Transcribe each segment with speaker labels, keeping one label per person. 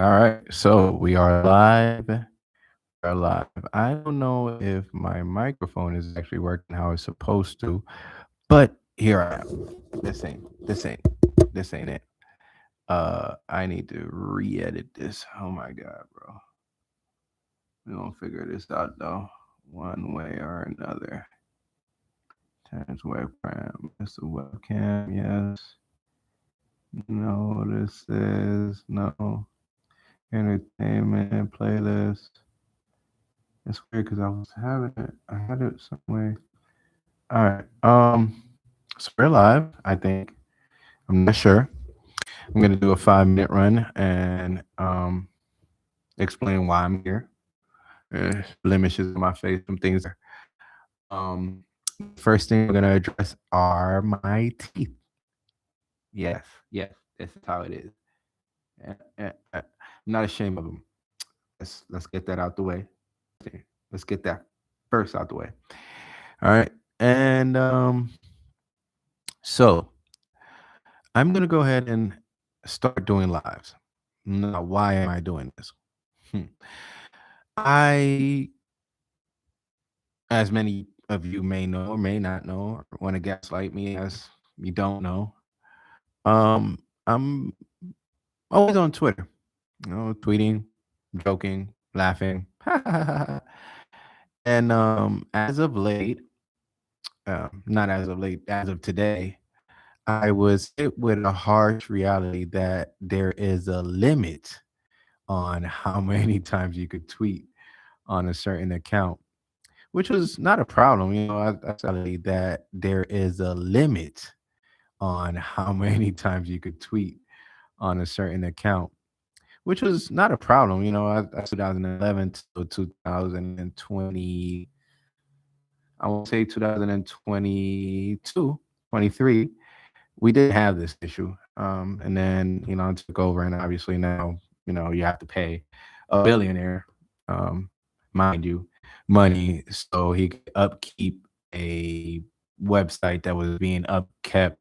Speaker 1: All right, so we are live. We are live. I don't know if my microphone is actually working how it's supposed to, but here I am. This ain't it. I need to re-edit this. Oh my god, bro. We're gonna figure this out though, one way or another. Turns webcam. It's a webcam. Yes. No. This is no entertainment playlist. It's weird because I was having it. I had it some way. All right. So we're live. I think. I'm not sure. I'm gonna do a 5 minute run and explain why I'm here. Blemishes on my face, some things. Um, First thing we're gonna address are my teeth. Yes, yes, this is how it is. I'm not ashamed of them. Let's get that out the way. Let's get that first out the way. All right. And so I'm gonna go ahead and start doing lives. Now, why am I doing this? Hmm. I, as many of you may know or may not know, or want to gaslight me as you don't know, I'm always on Twitter, tweeting, joking, laughing. And as of late, not as of late, as of today, I was hit with a harsh reality that there is a limit on how many times you could tweet on a certain account, which was not a problem. I tell you that there is a limit on how many times you could tweet on a certain account, which was not a problem. 2011 to 2020, I won't say 2022, 23, we didn't have this issue. And then, I took over, and obviously now, you have to pay a billionaire, um, mind you, money so he could upkeep a website that was being upkept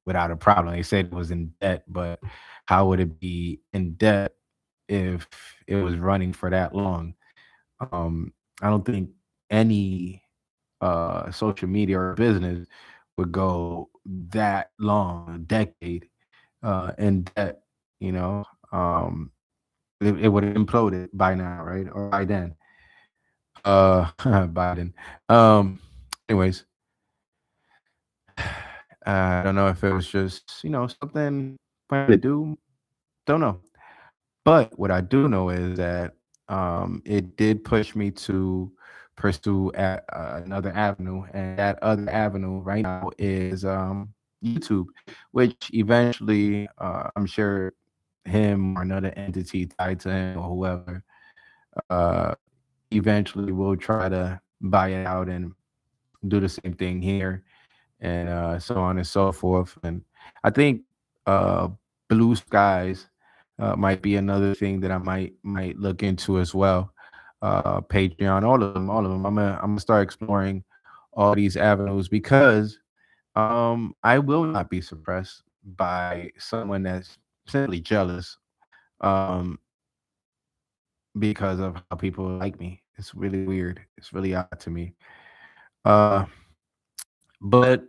Speaker 1: without a problem. They said it was in debt, but how would it be in debt if it was running for that long? Um, I don't think any social media or business would go that long, a decade, in debt. You know, um, it would have imploded by now, right? Or by then. Biden. Anyways, I don't know if it was just something fun to do. Don't know. But what I do know is that it did push me to pursue another avenue, and that other avenue right now is YouTube, which eventually, I'm sure him or another entity tied to him or whoever, uh, eventually will try to buy it out and do the same thing here, and so on and so forth. And I think uh, blue skies might be another thing that I might look into as well. Patreon, all of them. I'm gonna start exploring all these avenues because I will not be suppressed by someone that's simply jealous um, because of how people like me. It's really weird. It's really odd to me. Uh, but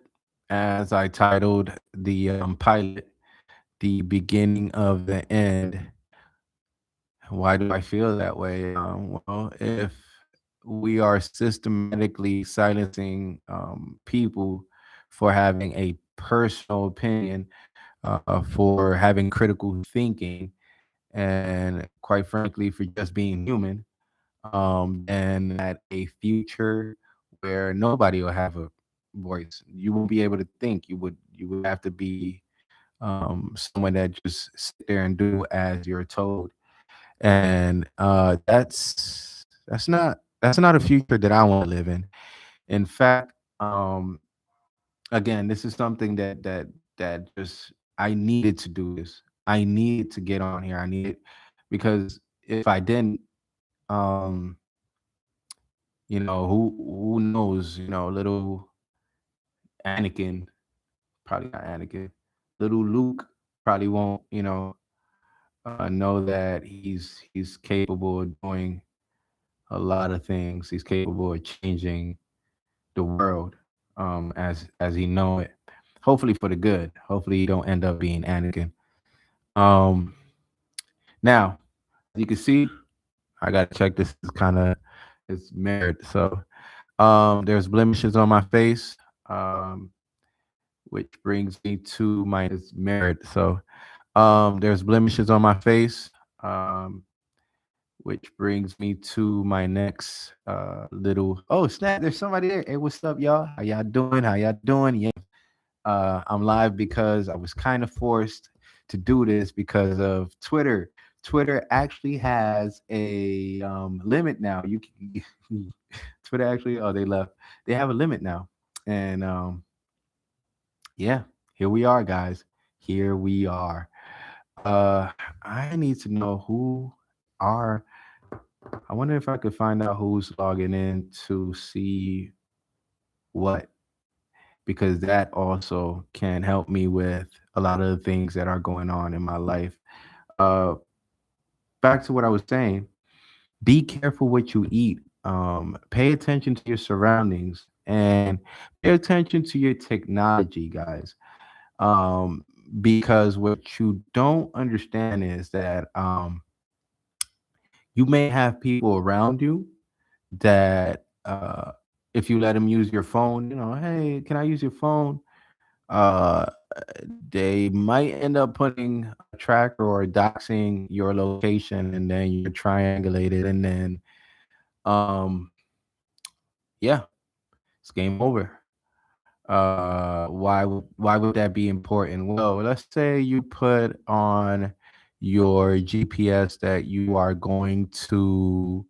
Speaker 1: as I titled the pilot, the beginning of the end. Why do I feel that way? Well, if we are systematically silencing people for having a personal opinion, for having critical thinking, and quite frankly, for just being human, then at a future where nobody will have a voice, you won't be able to think. You would have to be someone that just sit there and do as you're told, and that's not a future that I want to live in. In fact, again, this is something that just I needed to do this. I needed to get on here. I needed because if I didn't, um, who knows? Little Anakin, probably not Anakin. Little Luke probably won't. know that he's capable of doing a lot of things. He's capable of changing the world as he know it. Hopefully for the good. Hopefully he don't end up being Anakin. Um, now, as you can see, I gotta check this is kind of it's mirrored. So there's blemishes on my face, um, which brings me to my it's mirrored. So there's blemishes on my face, which brings me to my next little oh snap, there's somebody there. Hey, what's up, y'all? How y'all doing? How y'all doing? Yeah. I'm live because I was kind of forced to do this because of Twitter. Twitter actually has a limit now. You can, Twitter actually, oh, they left. They have a limit now, and yeah, here we are, guys. Here we are. Uh, I need to know who are. I wonder if I could find out who's logging in to see what, because that also can help me with a lot of the things that are going on in my life. Uh, Back to what I was saying, be careful what you eat. Pay attention to your surroundings and pay attention to your technology, guys. Um, because what you don't understand is that you may have people around you that if you let them use your phone, hey, can I use your phone? uh they might end up putting a tracker or doxing your location, and then you're triangulated, and then um yeah, it's game over. Why would that be important? Well, let's say you put on your GPS that you are going to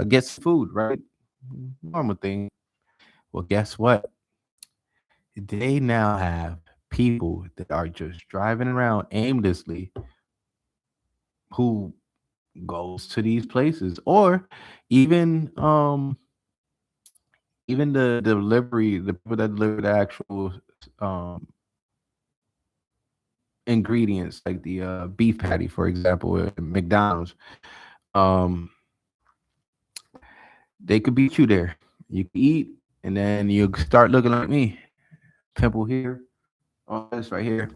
Speaker 1: get some food, right? Normal thing. Well, guess what? They now have people that are just driving around aimlessly who goes to these places, or even even the delivery, the people that deliver the actual um ingredients, like the beef patty, for example, at McDonald's. um they could beat you there. You could eat, and then you start looking like me, pimple here, all this right here.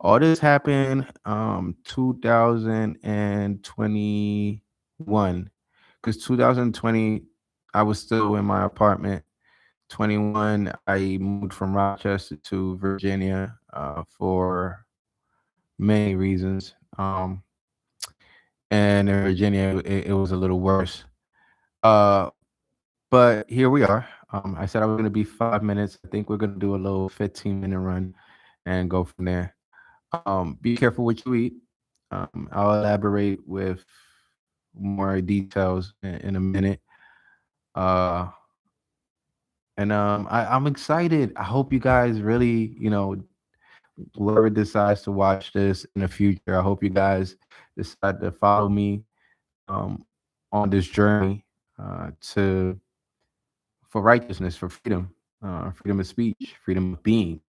Speaker 1: All this happened 2021, because 2020 I was still in my apartment. 21 I moved from Rochester to Virginia for many reasons. And in Virginia it was a little worse. Uh but here we are. I said I was going to be 5 minutes. I think we're going to do a little 15-minute run and go from there. Be careful what you eat. I'll elaborate with more details in a minute. Uh, and I'm excited. I hope you guys really, whoever decides to watch this in the future, I hope you guys decide to follow me um, on this journey to for righteousness, for freedom, freedom of speech, freedom of being.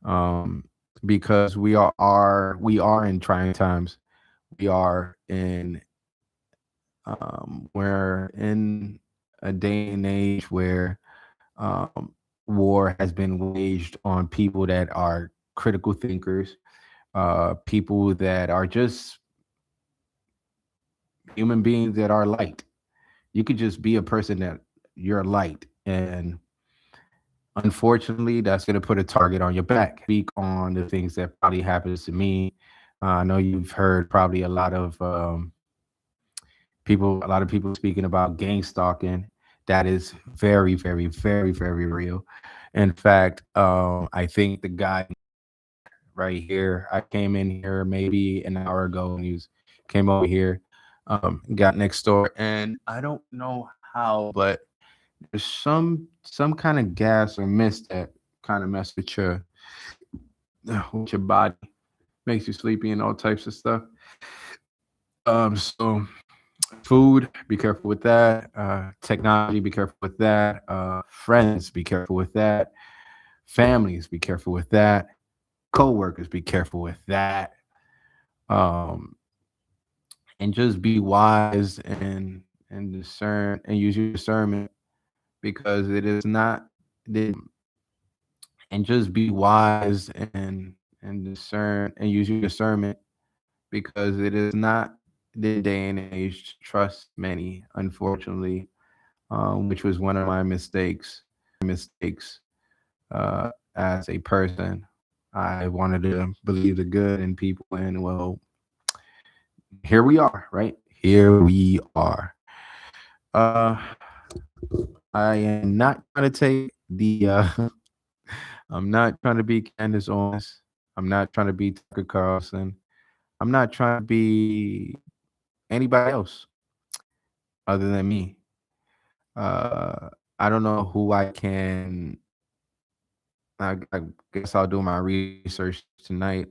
Speaker 1: Um, because we are in trying times. We are in we're in a day and age where um, war has been waged on people that are critical thinkers, people that are just human beings that are light. You could just be a person that you're light, and unfortunately, that's going to put a target on your back. Speak on the things that probably happens to me. I know you've heard probably a lot of people speaking about gang stalking. That is very, very, very, very real. In fact, I think the guy right here, I came in here maybe an hour ago, and came over here, got next door, and I don't know how, but there's some kind of gas or mist that kind of mess with your body, makes you sleepy and all types of stuff. So food, be careful with that. Technology, be careful with that. Friends, be careful with that. Families, be careful with that. Co-workers, be careful with that. Um, and just be wise and discern and use your discernment because it is not the and just be wise and discern and use your discernment because it is not the day and age to trust many, unfortunately, which was one of my mistakes as a person. I wanted to believe the good in people, and well, here we are, right? Here we are. Uh, I am not trying to take the. I'm not trying to be Candace Owens. I'm not trying to be Tucker Carlson. I'm not trying to be anybody else other than me. Uh, I don't know who I can. I guess I'll do my research tonight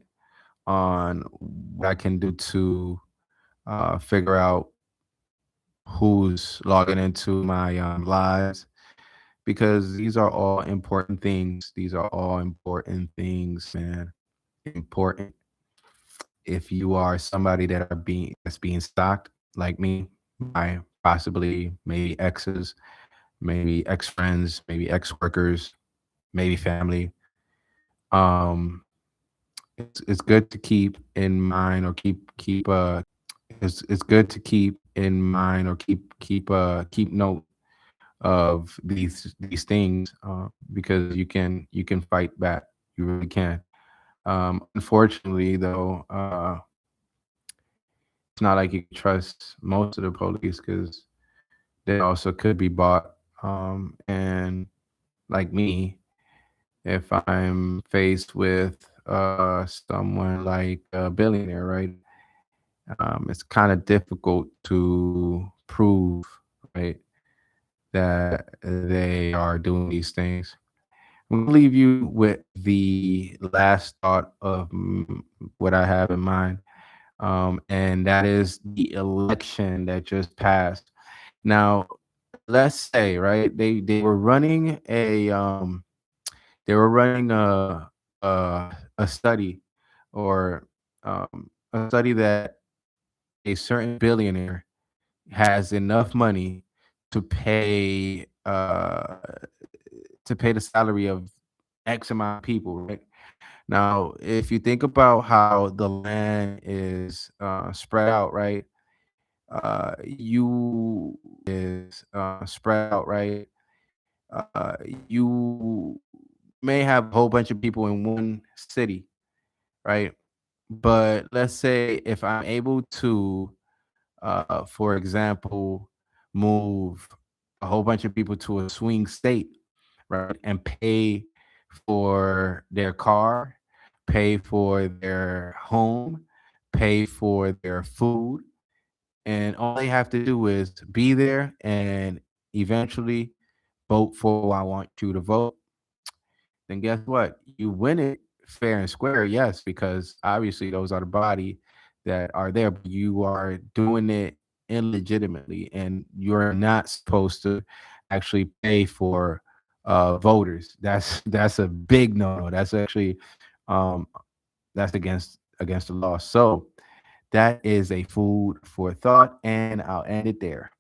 Speaker 1: on what I can do to figure out who's logging into my lives because these are all important things. These are all important things, man. Important. If you are somebody that's being stalked, like me, by possibly maybe exes, maybe ex friends, maybe ex workers, maybe family. Um, it's good to keep in mind or keep it's good to keep in mind or keep note of these things because you can fight back. You really can. Unfortunately, though, it's not like you can trust most of the police because they also could be bought. And like me, if I'm faced with someone like a billionaire, right? It's kind of difficult to prove, right, that they are doing these things. I'm gonna leave you with the last thought of what I have in mind, and that is the election that just passed. Now, let's say, right, they were running a study or a study that a certain billionaire has enough money to pay the salary of X amount of people, right? Now, if you think about how the land is spread out, right? You spread out, right? You may have a whole bunch of people in one city, right? But let's say if I'm able to, for example, move a whole bunch of people to a swing state, right, and pay for their car, pay for their home, pay for their food, and all they have to do is be there and eventually vote for who I want you to vote, then guess what? You win it fair and square, yes, because obviously those are the body that are there, but you are doing it illegitimately and you're not supposed to actually pay for voters. That's a big no-no. That's actually um that's against the law. So that is a food for thought, and I'll end it there.